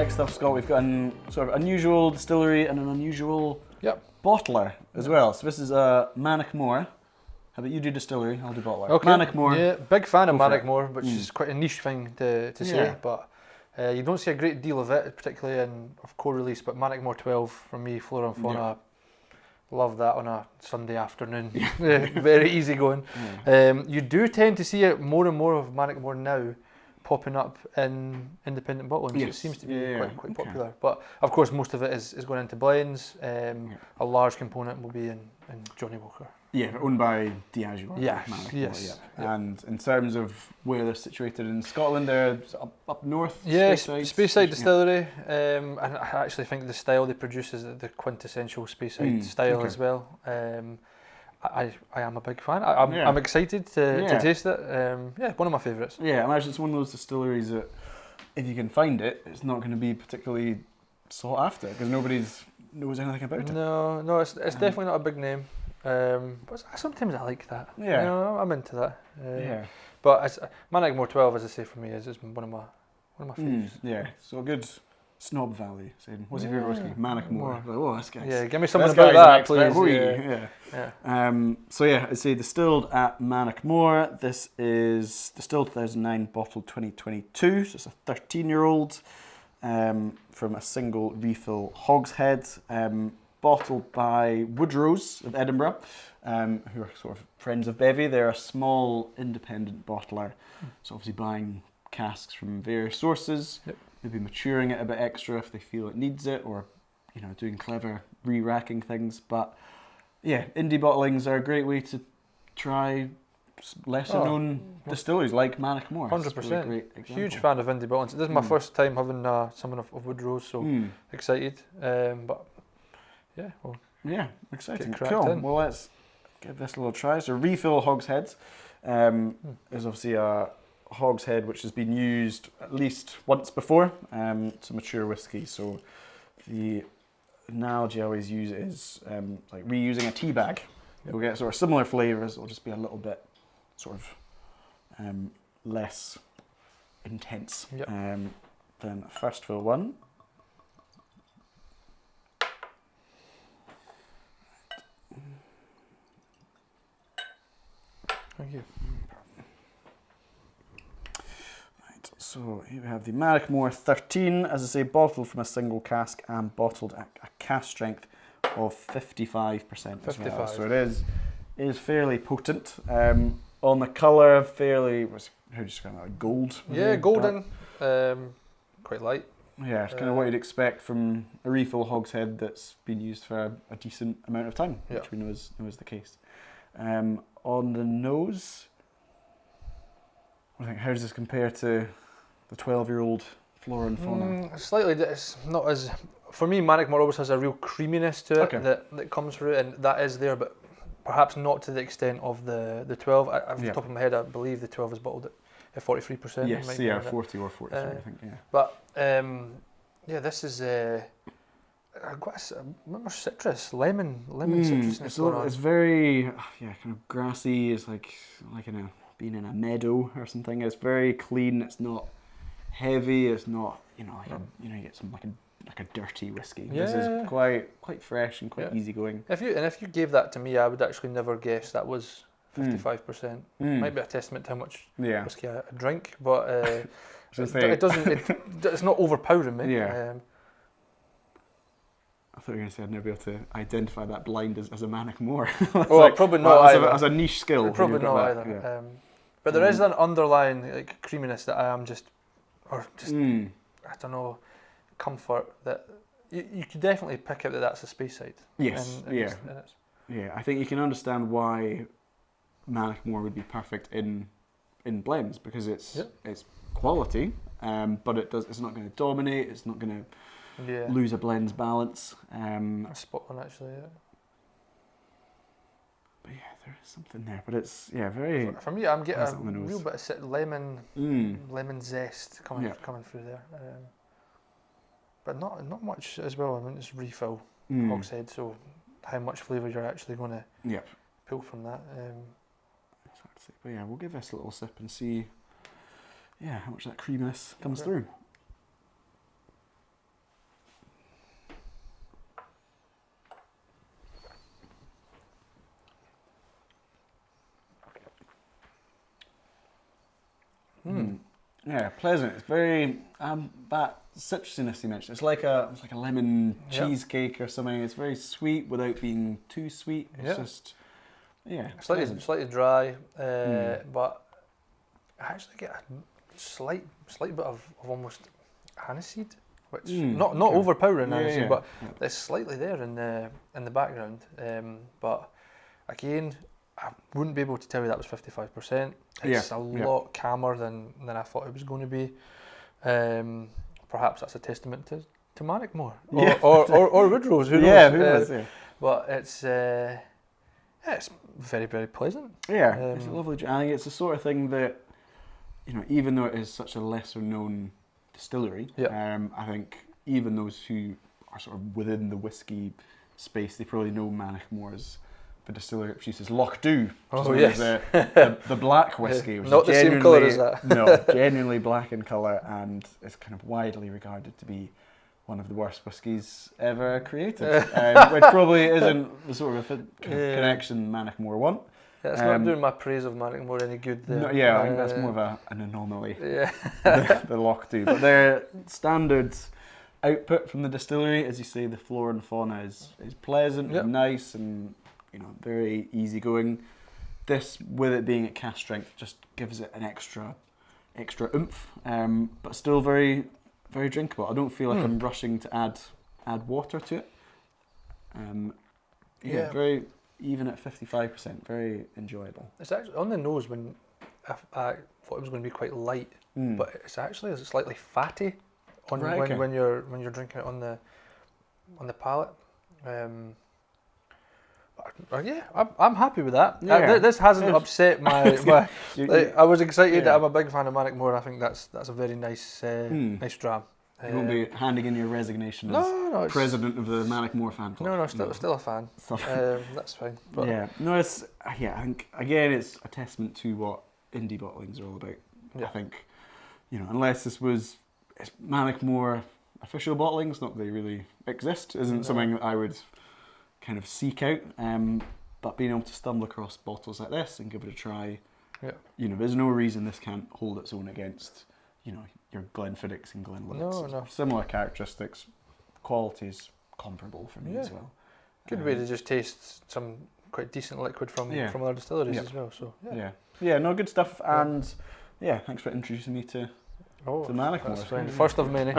next up, Scott, we've got an sort of unusual distillery and an unusual bottler as well. So this is a Mannochmore. How about you do distillery, I'll do bottler. Okay. Mannochmore. Yeah, big fan of Mannochmore, which is quite a niche thing to say, but you don't see a great deal of it, particularly in co-release, but Mannochmore 12 from me, Flora and Fauna, love that on a Sunday afternoon. Very easy going. You do tend to see it more and more of Mannochmore now popping up in independent bottling, so it seems to be quite popular. But of course most of it is going into blends. A large component will be in Johnny Walker. Yeah, owned by Diageo. Yes. And in terms of where they're situated in Scotland, they're up north. Yeah, Speysider distillery, and I actually think the style they produce is the quintessential Speyside style as well. I am a big fan. I'm excited to taste it. One of my favourites. Yeah, I imagine it's one of those distilleries that if you can find it, it's not going to be particularly sought after because nobody knows anything about it. No, it's definitely not a big name. But sometimes I like that. Yeah, I'm into that. But Mannochmore 12, as I say, for me is one of my faves. Yeah, so a good Snob Valley saying, "What's your favourite whiskey?" Mannochmore. Like, oh, this guy's. Yeah, give me something about that, please. So I'd say distilled at Mannochmore. This is distilled 2009, bottled 2022. So it's a 13-year-old from a single refill hogshead. Bottled by Woodrow's of Edinburgh, who are sort of friends of Bevvy. They're a small independent bottler, so obviously buying casks from various sources, maybe maturing it a bit extra if they feel it needs it, or doing clever re-racking things. But yeah, indie bottlings are a great way to try lesser known distilleries like Mannochmore. 100%. Really huge fan of indie bottlings. This is my first time having someone of Woodrow's, so excited. But exciting. Cool. Well, let's give this a little try. So refill hogsheads is obviously a hogshead which has been used at least once before to mature whiskey. So the analogy I always use is like reusing a tea bag. You'll get sort of similar flavours. It'll just be a little bit sort of less intense than a first fill one. Thank you. Right, so here we have the Mannochmore 13, as I say, bottled from a single cask and bottled at a cask strength of 55% as well. So it is fairly potent. On the colour, fairly, how do you describe that, like gold? Yeah, golden, quite light. Yeah, it's kind of what you'd expect from a refill hogshead that's been used for a decent amount of time, which we know is the case. On the nose, I think, how does this compare to the 12-year-old Flora and Fauna? Slightly, it's not as. For me, Mannochmore always has a real creaminess to it that comes through, and that is there, but perhaps not to the extent of the 12. Off the top of my head, I believe the 12 is bottled at 43%. Yes, 40 or 43, I think. Yeah. But this is. I've got more citrus, lemon citrusness. It's very kind of grassy. It's like being in a meadow or something. It's very clean. It's not heavy. It's not you get some like a dirty whiskey. Yeah. This is quite fresh and quite easygoing. If you gave that to me, I would actually never guess that was 55%. Might be a testament to how much whiskey I drink, but it doesn't. It's not overpowering me. Yeah. I thought you were going to say I'd never be able to identify that blind as a Mannochmore. Probably not either. As a niche skill. Probably not either. Yeah. But there is an underlying creaminess that I am I don't know, comfort that you could definitely pick out that that's a Speyside. Yes, yeah. I think you can understand why Mannochmore would be perfect in blends because it's quality, but it's not going to dominate. It's not going to lose a blend's balance. A spot on actually. But there is something there. But it's very. For me, I'm getting a real bit of lemon zest coming through there. But not much as well. I mean, it's refill hogshead, so how much flavour you're actually going to pull from that. But we'll give this a little sip and see how much that creaminess comes through. Yeah, pleasant. It's very that citrusiness you mentioned. It's like a lemon cheesecake or something. It's very sweet without being too sweet. It's just slightly dry, but I actually get a slight bit of almost aniseed, which not overpowering aniseed, but it's slightly there in the background. But again, I wouldn't be able to tell you that was 55%. It's a lot calmer than I thought it was going to be. Perhaps that's a testament to Mannochmore or Woodrow's. Who knows? Who knows? But it's very, very pleasant. Yeah, it's a lovely drink. I think it's the sort of thing that, even though it is such a lesser known distillery, I think even those who are sort of within the whiskey space, they probably know Mannochmore as the distillery that produces Lochdew, the black whiskey, which not is the same colour as that. No, genuinely black in colour, and is kind of widely regarded to be one of the worst whiskies ever created, which probably isn't the sort of connection Mannochmore want. Yeah, it's not doing my praise of Mannochmore any good there. No, I think that's more of an anomaly, the Lochdew. But their standard output from the distillery, as you say, the Flora and Fauna is pleasant and nice and very easygoing. This, with it being at cask strength, just gives it an extra oomph, but still very, very drinkable. I don't feel like I'm rushing to add water to it. Very even at 55%, very enjoyable. It's actually on the nose when I thought it was going to be quite light, but it's actually slightly fatty when you're drinking it on the palate. I'm happy with that. This hasn't upset my. I was excited. I'm a big fan of Mannochmore. I think that's a very nice nice dram. You won't be handing in your resignation as president of the Mannochmore fan club. No, still a fan. That's fine. But I think again it's a testament to what indie bottlings are all about. I think, unless this was Mannochmore official bottlings, not that they really exist, isn't something that I would kind of seek out. But being able to stumble across bottles like this and give it a try, there's no reason this can't hold its own against, your Glenfiddichs and Glenlivets. No. Similar characteristics, qualities comparable for me as well. Good way to just taste some quite decent liquid from other distilleries as well. So no, good stuff. And thanks for introducing me to Mannochmore. First of many.